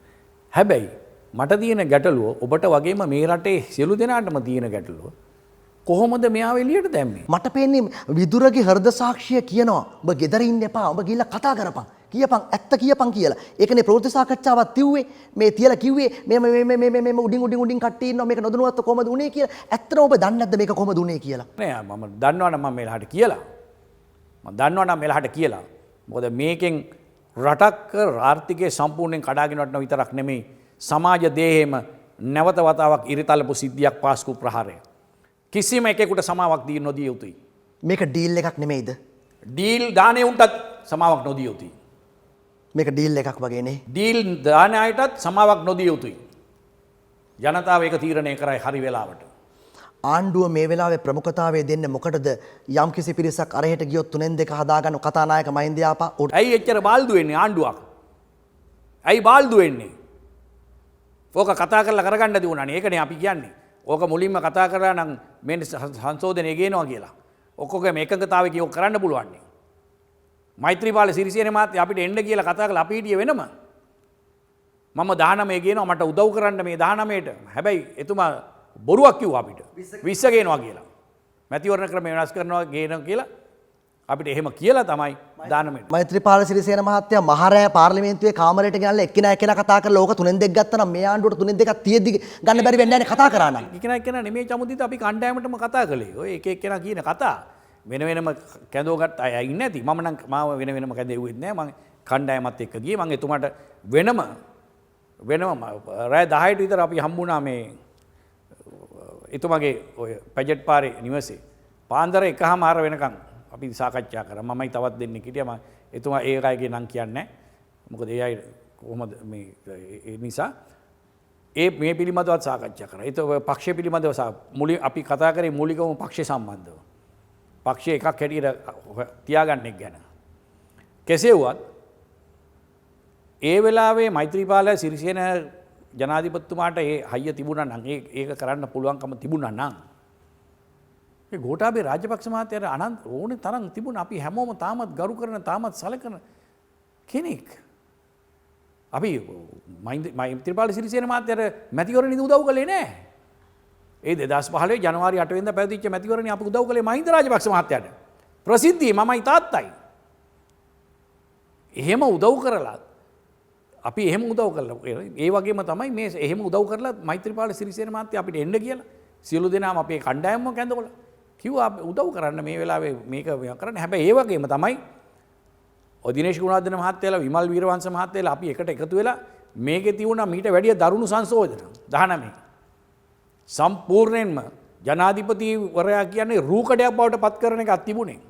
හැබැයි මට තියෙන ගැටලුව ඔබට වගේම මේ රටේ සියලු දෙනාටම තියෙන ගැටලුව කොහොමද මෙයාව එළියට දැම්මේ? මට පේන්නේ විදුරගේ හෘද සාක්ෂිය කියනවා ඔබ ගෙදර ඉන්න එපා ඔබ ගිහිල්ලා කතා කරපන් කියපන් ඇත්ත කියපන් කියලා. ඒකනේ ප්‍රවෘත්ති සාකච්ඡාවක් තිව්වේ මේ තියලා කිව්වේ මේ උඩින් කට්ටිය ඉන්නවා මේක නොදැනුවත්ව කොහමද උනේ කියලා. ඇත්තටම ඔබ දන්නේ නැද්ද මේක කොහමද උනේ කියලා? නෑ මම දන්නවනම් මම මෙලහට කියලා. මම දන්නවනම් මෙලහට කියලා. මොකද මේකෙන් රටක් ආර්ථිකය සම්පූර්ණයෙන් කඩාගෙන වටන විතරක් නෙමෙයි සමාජ දේහෙම නැවත වතාවක් ඉරිතලපු සිද්ධියක් පාස්කු ප්‍රහාරය. කිසිම එකෙකුට සමාවක් දී නොදිය යුතුයි. මේක ඩීල් එකක් නෙමෙයිද? ඩීල් දානේ උන්ටත් සමාවක් නොදිය යුතුයි. මේක ඩීල් එකක් වගේනේ. ඩීල් දාන අයටත් සමාවක් නොදිය යුතුයි. ජනතාව ඒක තීරණය කරයි හරි වෙලාවට. ආණ්ඩුව මේ වෙලාවේ ප්‍රමුඛතාවය දෙන්න මොකටද? යම් කිසි පිරිසක් අරහෙට ගියොත් තුනෙන් දෙක හදාගන්න කතානායක මහින්ද යාපා. ඇයි එච්චර බාල්දු වෙන්නේ ආණ්ඩුවක්? ඇයි බාල්දු වෙන්නේ? ඕක කතා කරලා කරගන්න තිබුණානේ. ඒකනේ අපි කියන්නේ. ඕක මුලින්ම කතා කරා නම් මේ සංශෝධනය ගේනවා කියලා. ඔක්කොගේම එකඟතාවය කියෝ කරන්න පුළුවන්. මෛත්‍රීපාල සිරිසේන මහත්තයා අපිට එන්න කියලා කතා කරලා අපි හිටියේ වෙනම. මම 19 ගේනවා මට උදව් කරන්න මේ 19ට. හැබැයි එතුමා බොරුවක් කිව්වා අපිට. 20 ගේනවා කියලා. මැතිවරණ ක්‍රම වෙනස් කරනවා ගේනවා කියලා අපිට එහෙම කියලා තමයි 19ට. මෛත්‍රීපාල සිරිසේන මහත්තයා මහරෑ පාර්ලිමේන්තුවේ කාමරයට ගෙනල්ලා එක්කෙනා කතා කරලා ඕක තුනෙන් දෙක ගත්තා නම් මේ ආණ්ඩුවට තුනෙන් දෙකක් තියෙද්දි ගන්න බැරි වෙන්නේ නැහැ කතා කරා නම්. එක්කෙනා නෙමෙයි චමුදිත අපි කණ්ඩායමටම කතා කළේ. ඔය එක එක්කෙනා කියන කතා වෙන වෙනම කැඳවගත් අය ඉන්නේ නැති. මම නම් මාව වෙන වෙනම කැඳෙව්වෙත් නැහැ. මම කණ්ඩායමත් එක්ක ගියේ. මම එතුමාට වෙනම රාය 10ට විතර අපි හම්බුණා මේ එතුමාගේ ඔය පැජට් පාරේ නිවසේ. පාන්දර 1:00 වෙනකන් අපි සාකච්ඡා කරා. මමයි තවත් දෙන්නෙක් හිටියා. මම එතුමා ඒ අයගේ නම් කියන්නේ නැහැ. මොකද ඒ අය කොහොමද මේ ඒ නිසා මේ පිළිබඳවත් සාකච්ඡා කරා. ඒක පක්ෂ පිළිබඳව අපි කතා කරේ මූලිකවම පක්ෂ සම්බන්ධව. පක්ෂ එකක් හැටියට තියාගන්න එක ගැන. කෙසේ වුවත් ඒ වෙලාවේ මෛත්‍රීපාල සිරිසේන ජනාධිපතිතුමාට ඒ හයිය තිබුණා නම් ඒක කරන්න පුළුවන්කම තිබුණා නම් ඒ ගෝඨාභය රාජපක්ෂ මහත්තයාට අනන්ත ඕනේ තරම් තිබුණා. අපි හැමෝම තාමත් ගරු කරන තාමත් සලකන කෙනෙක්. අපි මෛත්‍රීපාල සිරිසේන මහත්තයාට මැතිවරණෙදි උදව් කළේ නැහැ. ඒ 2015 ජනවාරි 8 වෙනිදා පැවතිච්ච මැතිවරණේ අපි උදව් කළේ මහින්ද රාජපක්ෂ මහත්තයාට. ප්‍රසිද්ධිය මමයි තාත්තයි. එහෙම උදව් කරලා අපි එහෙම උදව් කළා. ඒ වගේම තමයි මේ එහෙම උදව් කරලා මෛත්‍රීපාල සිරිසේන මහත්තයා අපිට එන්න කියලා සියලු දෙනාම අපේ කණ්ඩායමම කැඳවලා කිව්වා උදව් කරන්න මේ වෙලාවේ මේක කරන්න. හැබැයි ඒ වගේම තමයි දිනේෂ් ගුණවර්ධන මහත්තයාලා විමල් වීරවංශ මහත්තයාලා අපි එකට එකතු වෙලා මේකේ තියුණා මීට වැඩිය දරුණු සංශෝධන 19 සම්පූර්ණයෙන්ම ජනාධිපතිවරයා කියන්නේ රූකඩයක් බවට පත් කරන එකක් තිබුණේ.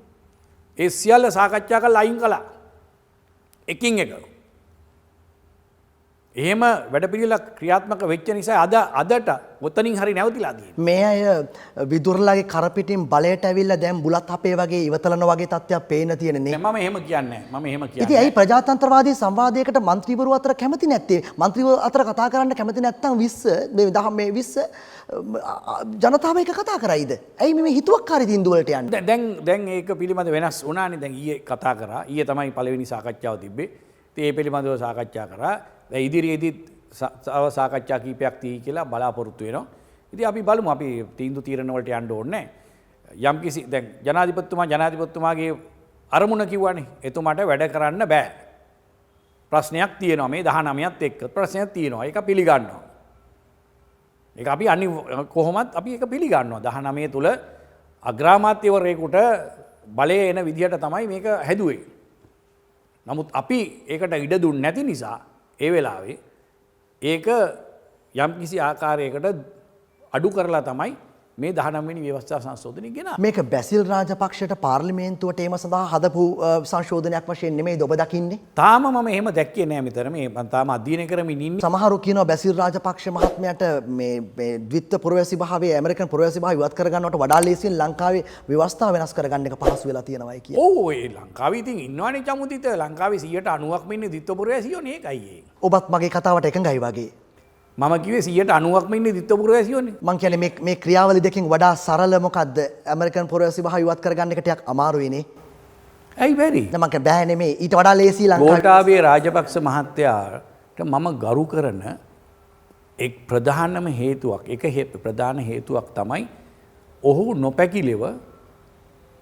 ඒ සියල්ල සාකච්ඡා කරලා අයින් කළා. එකින් එක. එහෙම වැඩපිළිවෙලක් ක්‍රියාත්මක වෙච්ච නිසා අදට ඔතනින් හරි නැවතිලා තියෙනවා. මේ අය විදුරලාගේ කරපිටින් බලයට ඇවිල්ලා දැන් බුලත් අපේ වගේ ඉවතලන වගේ තත්ත්වයක් පේන තියෙන නේ. මම එහෙම කියන්නේ නැහැ. මම එහෙම කියන්නේ. ඉතින් ඇයි ප්‍රජාතන්ත්‍රවාදී සංවාදයකට മന്ത്രിවරු අතර කැමති නැත්තේ? മന്ത്രിවරු අතර කතා කරන්න කැමති නැත්නම් 20 මේ 20 ජනතාව එක කතා කරයිද? ඇයි මේ හිතුවක්කාරී තීන්දුව වලට යන්නේ? දැන් ඒක පිළිබඳ වෙනස් වුණානේ. දැන් ඊයේ කතා කරා. ඊයේ තමයි පළවෙනි සාකච්ඡාව තිබ්බේ. ඉතින් ඒ පිළිබඳව සාකච්ඡා කරා. ඉදිරියේදී සාකච්ඡා කීපයක් තියෙයි කියලා බලාපොරොත්තු වෙනවා. ඉතින් අපි බලමු අපි තීන්දුව වලට යන්න ඕනේ නැහැ. යම්කිසි දැන් ජනාධිපතිතුමාගේ අරමුණ කිව්වනේ. එතුමාට වැඩ කරන්න බෑ. ප්‍රශ්නයක් තියෙනවා මේ 19ත් එක්ක ප්‍රශ්නයක් තියෙනවා. ඒක පිළිගන්නවා. ඒක අපි අනි කොහොමත් අපි එක පිළිගන්නවා 19 තුල අග්‍රාමාත්‍යවරයෙකුට බලය එන විදිහට තමයි මේක හැදුවේ. නමුත් අපි ඒකට ඉඩ දුන්නේ නැති නිසා ඒ වෙලාවේ ඒක යම්කිසි ආකාරයකට අඩු කරලා තමයි මේ 19 වෙනි ව්‍යවස්ථා සංශෝධනය ගෙනාවේ. මේක බැසිල් රාජපක්ෂට පාර්ලිමේන්තුවට ඒම සඳහා හදපු සංශෝධනයක් වශයෙන් නෙමෙයි ඔබ දකින්නේ. තාම මම එහෙම දැක්කේ නෑ මෙතන. මේ මම තාම අධ්‍යයනය කරමින් ඉන්නේ. සමහරු කියනවා බැසිල් රාජපක්ෂ මහත්මයාට මේ ද්විත්ව පුරවැසි භාවයේ ඇමරිකන් පුරවැසි භාවය ඉවත් කරගන්නවට වඩා ලේසියෙන් ලංකාවේ ව්‍යවස්ථාව වෙනස් කරගන්න එක පහසු වෙලා තියෙනවායි කියන. ඔව් ඒ ලංකාවේ ඉතින් ඉන්නවනේ චමුදිත. ලංකාවේ 90%ක්ම ඉන්නේ ද්විත්ව පුරවැසියෝනේ ඒකයි ඒ. ඔබත් මගේ කතාවට එකඟයි වගේ. මම කිව්වේ 90%ක්ම ඉන්නේ ද්විත්ව පුරවැසියෝනේ. මං කියන්නේ මේ ක්‍රියාවලිය දෙකෙන් වඩා සරල මොකද්ද? ඇමරිකන් පුරවැසි භාවය ඉවත් කරගන්න එක ටිකක් අමාරුයිනේ. ඇයි බැරි? දැන් මං කියන්නේ බෑ නෙමෙයි. ඊට වඩා ලේසි ලංකාවේ. ගෝඨාභය රාජපක්ෂ මහත්තයාට මම ගරු කරන එක් ප්‍රධානම හේතුවක් ප්‍රධාන හේතුවක් තමයි ඔහු නොපැකිලෙව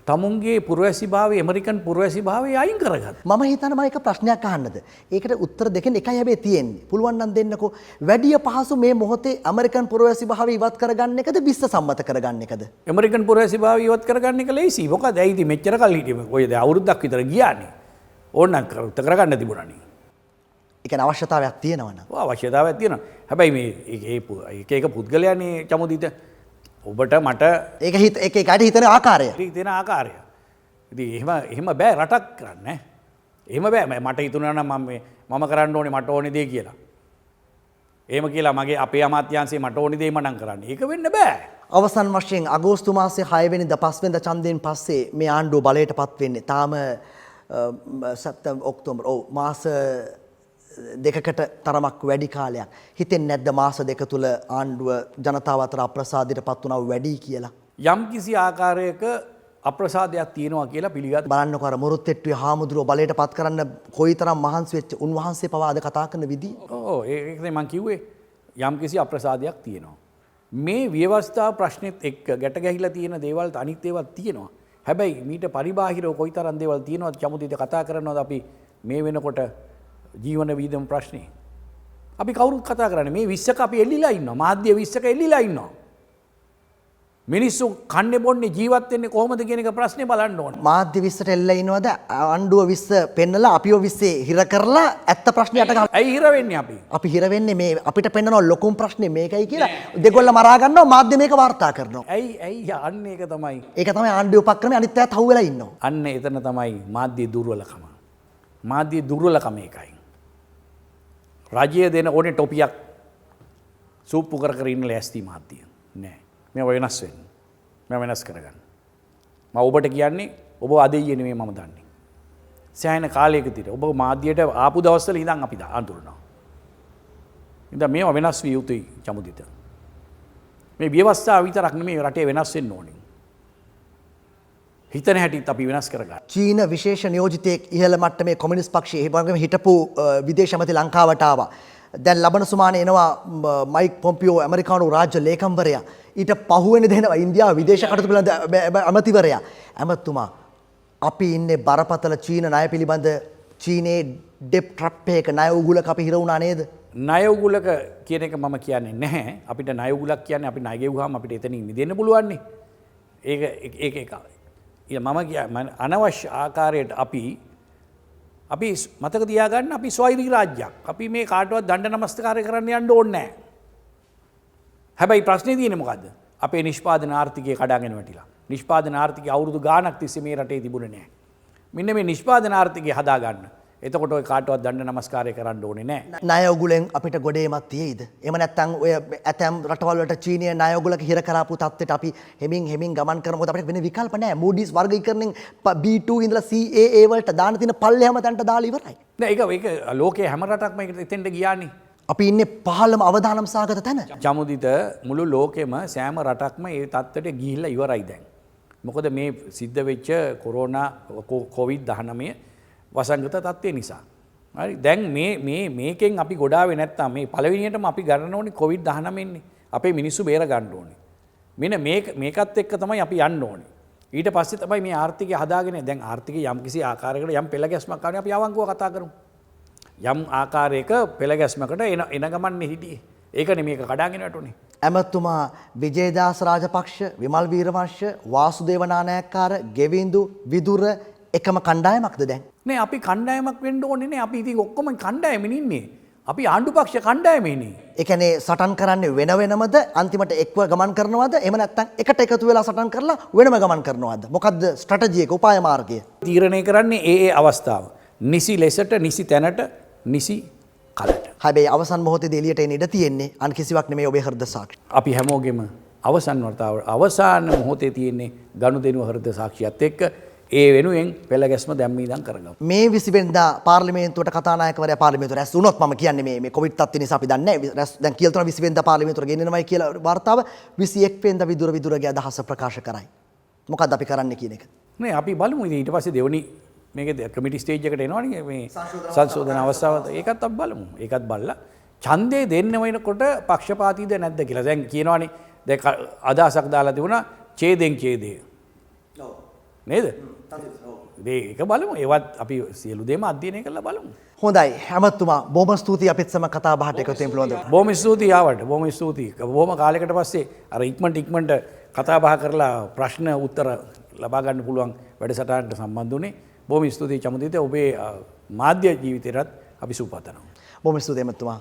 තමුන්ගේ පුරවැසි භාවය ඇමරිකන් පුරවැසි භාවය අයින් කරගත්තා. මම හිතනවා මම එක ප්‍රශ්නයක් අහන්නද. ඒකට උත්තර දෙකෙන් එකයි හැබැයි තියෙන්නේ. පුළුවන් නම් දෙන්නකෝ. වැඩි පහසු මේ මොහොතේ ඇමරිකන් පුරවැසි භාවය ඉවත් කරගන්න එකද විශ්ව සම්මත කරගන්න එකද? ඇමරිකන් පුරවැසි භාවය ඉවත් කරගන්න එක ලේසි. මොකද ඇයි ඉතින් මෙච්චර කල් හිටියේ? ඔය දැන් අවුරුද්දක් විතර ගියානේ. ඕනනම් කරගන්න තිබුණානේ. ඒ කියන්නේ අවශ්‍යතාවයක් තියෙනවා නම්. ඔව් අවශ්‍යතාවයක් තියෙනවා. හැබැයි මේ එක පුද්ගලයානේ චමුදිත ඔබට මට ඒක එක එකට හිතන ආකාරය. තියෙන ආකාරය. ඉතින් එහෙම බෑ රටක් කරන්න. එහෙම බෑ මට හිතුණා නම් මම කරන්න ඕනේ මට ඕනේ දේ කියලා. එහෙම කියලා මගේ අපේ අමාත්‍යාංශයේ මට ඕනේ දේ මනම් කරන්න. ඒක වෙන්න බෑ. අවසන් වශයෙන් අගෝස්තු මාසයේ 6 වෙනිදා 5 වෙනිදා ඡන්දයෙන් පස්සේ මේ ආණ්ඩුව බලයටපත් වෙන්නේ. තාම සැප්තැම්බර් ඔක්තෝබර් මාස දෙකකට තරමක් වැඩි කාලයක්. හිතෙන්නේ නැද්ද මාස දෙක තුල ආණ්ඩුව ජනතාව අතර අප්‍රසාදයටපත් වුණා වැඩි කියලා? යම් කිසි ආකාරයක අප්‍රසාදයක් තියෙනවා කියලා පිළිගත් බලන්නකො අර මොරොත්තෙට්ටුවේ හාමුදුරුවෝ බලයටපත් කරන්න කොයිතරම් මහන්සි වෙච්ච උන්වහන්සේ පවා අද කතා කරන විදිහ. ඔව් ඒකනේ මම කිව්වේ යම් කිසි අප්‍රසාදයක් තියෙනවා. මේ ව්‍යවස්ථා ප්‍රශ්නෙත් එක්ක ගැට ගැහිලා තියෙන දේවල් අනිත් ඒවා තියෙනවා. හැබැයි මීට පරිබාහිරව කොයිතරම් දේවල් තියෙනවද චමුදිත කතා කරනවද අපි මේ වෙනකොට ජීවන වීදම් ප්‍රශ්නේ. අපි කවුරුත් කතා කරන්නේ මේ 20ක අපි එල්ලිලා ඉන්නවා. මාධ්‍ය 20ක එල්ලිලා ඉන්නවා. මිනිස්සු කන්නේ බොන්නේ ජීවත් වෙන්නේ කොහොමද කියන එක ප්‍රශ්නේ බලන්න ඕන. මාධ්‍ය 20ට එල්ලලා ඉනවද? ආණ්ඩුව 20 පෙන්නලා අපිව 20 හිර කරලා ඇත්ත ප්‍රශ්නයට ගන්න. ඇයි හිර වෙන්නේ අපි? අපි හිර වෙන්නේ මේ අපිට පෙන්නන ලොකුම ප්‍රශ්නේ මේකයි කියලා දෙගොල්ල මරා ගන්නවා මාධ්‍ය මේක වාර්තා කරනවා. ඇයි අන්න ඒක තමයි. ඒක තමයි ආණ්ඩුව උපක්‍රමයේ අනිත් පැත්ත හවු වෙලා ඉන්නවා. අන්න එතන තමයි මාධ්‍ය දුර්වලකම. මාධ්‍ය දුර්වලකම ඒකයි. රජය දෙන ඕනේ ටොපියක් සූප්පු කර ඉන්න ලෑස්ති මාධ්‍ය නෑ. මේ වෙනස් වෙන්න. මම වෙනස් කරගන්න. මම ඔබට කියන්නේ ඔබ අදෙයියේ නෙමෙයි මම දන්නේ. සෑහෙන කාලයක තිර ඔබ මාධ්‍යයට ආපු දවස්වල ඉඳන් අපි අඳුරනවා. ඉතින් මේවා වෙනස් විය යුතුයි චමුදිත. මේ ව්‍යවස්ථාව විතරක් නෙමෙයි රටේ වෙනස් වෙන්න ඕනේ. හිතන හැටිත් අපි වෙනස් කරගන්න. චීන විශේෂ නියෝජිතයෙක් ඉහළ මට්ටමේ කොමියුනිස්ට් පක්ෂයේ ඒ වගේම හිටපු විදේශ ඇමති ලංකාවට ආවා. දැන් ලබන සුමානේ එනවා මයික් පොම්පියෝ ඇමරිකානු රාජ්‍ය ලේකම්වරයා. ඊට පහුවෙනි දෙනවා ඉන්දියාව විදේශ කටයුතු පිළිබඳ ඇමතිවරයා. ඇමතුමා අපි ඉන්නේ බරපතල චීන ණය පිළිබඳ චීනයේ ඩෙප් ට්‍රැප් එකක ණය උගුලක අපි හිර වුණා නේද? ණය උගුලක කියන එක මම කියන්නේ නැහැ. අපිට ණය උගුලක් කියන්නේ අපි ණය ගෙවුවාම අපිට එතනින් මිදෙන්න පුළුවන් නේ. ඒක එක. මම අනවශ්‍ය ආකාරයට අපි මතක තියාගන්න අපි ස්වෛරී රාජ්‍යයක්. අපි මේ කාටවත් දණ්ඩ නමස්කාරය කරන්න යන්න ඕනේ නැහැ. හැබැයි ප්‍රශ්නේ තියෙන්නේ මොකද්ද? අපේ නිෂ්පාදන ආර්ථිකය කඩාගෙන වැටිලා. නිෂ්පාදන ආර්ථිකය අවුරුදු ගාණක් තිස්සේ මේ රටේ තිබුණේ නැහැ. මෙන්න මේ නිෂ්පාදන ආර්ථිකය හදාගන්න. එතකොට ඔය කාටවත් දණ්ඩ නමස්කාරය කරන්න ඕනේ නැහැ. ණය උගුලෙන් අපිට ගොඩේමක් තියෙයිද? එහෙම නැත්නම් ඔය ඇතැම් රටවල් වලට චීනීය ණය උගුලක හිර කරාපු තත්ත්වයට අපි හෙමින් ගමන් කරන මොකද අපිට වෙන විකල්ප නැහැ. Moody's වර්ගීකරණයෙන් B2 ඉඳලා CAA වලට දාන තියෙන පල්ලෙහාම තැනට දාලා ඉවරයි. නෑ ඒක ලෝකයේ හැම රටක්ම එතෙන්ට ගියානේ. අපි ඉන්නේ පහළම අවදානම් සාගත තැන. චමුදිත මුළු ලෝකෙම සෑම රටක්ම ඒ තත්ත්වයට ගිහිල්ලා ඉවරයි දැන්. මොකද මේ සිද්ධ වෙච්ච කොරෝනා COVID-19 වසංගත තත්ත්වය නිසා. හරි දැන් මේකෙන් අපි ගොඩාවේ නැත්තම් මේ පළවෙනියටම අපි ගන්න ඕනේ COVID-19 නේ. අපේ මිනිස්සු බේර ගන්න ඕනේ. මෙන්න මේකත් එක්ක තමයි අපි යන්න ඕනේ. ඊට පස්සේ තමයි මේ ආර්ථිකය හදාගෙන දැන් ආර්ථිකය යම් කිසි ආකාරයකට යම් පෙළ ගැස්මක් ආවනේ අපි අවංකව කතා කරමු. යම් ආකාරයක පෙළ ගැස්මකට එන ගමන්නේ හිටියේ. ඒකනේ මේක කඩාගෙන වැටුනේ. ඇමතුමා විජේදාස රාජපක්ෂ, විමල් වීරවංශ, වාසුදේව නානායක්කාර, ගෙවින්දු විදුර එකම කණ්ඩායමක්ද දැන්? නේ අපි කණ්ඩායමක් වෙන්න ඕනේ නේ. අපි ඉතින් ඔක්කොම කණ්ඩායමෙන් ඉන්නේ. අපි ආණ්ඩුපක්ෂ කණ්ඩායමේනේ. ඒ කියන්නේ සටන් කරන්නේ වෙන වෙනමද අන්තිමට එක්ව ගමන් කරනවද? එහෙම නැත්නම් එකට එකතු වෙලා සටන් කරලා වෙනම ගමන් කරනවද? මොකද්ද ස්ට්‍රැටජි එක, උපාය මාර්ගය? තීරණය කරන්නේ ඒ අවස්ථාව. නිසි ලෙසට, නිසි තැනට, නිසි කලට. හැබැයි අවසන් මොහොතේදී එළියට එන්න ඉඩ තියෙන්නේ අන් කිසිවක් නෙමෙයි ඔබේ හෘද සාක්ෂි. අපි හැමෝගෙම අවසන් වර්තාව අවසාන මොහොතේ තියෙන්නේ ගනුදෙනුව හෘද සාක්ෂියත් එක්ක ඒ වෙනුවෙන් පෙළ ගැස්ම දැම්මීදම් කරගමු. මේ 20 වෙනිදා පාර්ලිමේන්තුවට කතානායකවරයා පාර්ලිමේන්තුවට රැස් වුණොත් මම කියන්නේ මේ කොවිඩ් තත්ත්වය නිසා අපි දන්නේ නැහැ. දැන් කියලා තුන 20 වෙනිදා පාර්ලිමේන්තුවට ගෙන්නනවයි කියලා වාර්තාව 21 වෙනිදා විදුරගේ අදහස ප්‍රකාශ කරයි. මොකද්ද අපි කරන්න කියන එක? නේ අපි බලමු ඉතින් ඊට පස්සේ දෙවනි මේක කමිටි ස්ටේජ් එකට එනවනේ මේ සංශෝධන අවස්ථාව. ඒකත් අපි බලමු. ඒකත් බලලා ඡන්දේ දෙන්න වෙනකොට පක්ෂපාතීද නැද්ද කියලා. දැන් කියනවනේ දැන් අදහසක් දාලා තිබුණා ඡේදෙන් ඡේදය. ඔව්. නේද? ඒක බලමු. ඒවත් අපි සියලු දේම අධ්‍යයනය කරලා බලමු. හොඳයි. හැමතුමා බොහොම ස්තුතියි අපිත් සමග කතා බහට එකතු වෙන්න පුළුවන්. බොහොම ස්තුතියි ආවට. බොහොම ස්තුතියි. බොහොම කාලයකට පස්සේ අර ඉක්මනට කතා බහ කරලා ප්‍රශ්න උත්තර ලබා ගන්න පුළුවන් වැඩසටහනට සම්බන්ධ වුණේ. බොහොම ස්තුතියි චමුදිත. ඔබේ මාධ්‍ය ජීවිතයටත් අපි සුබ පතනවා. බොහොම ස්තුතියි හැමතුමා.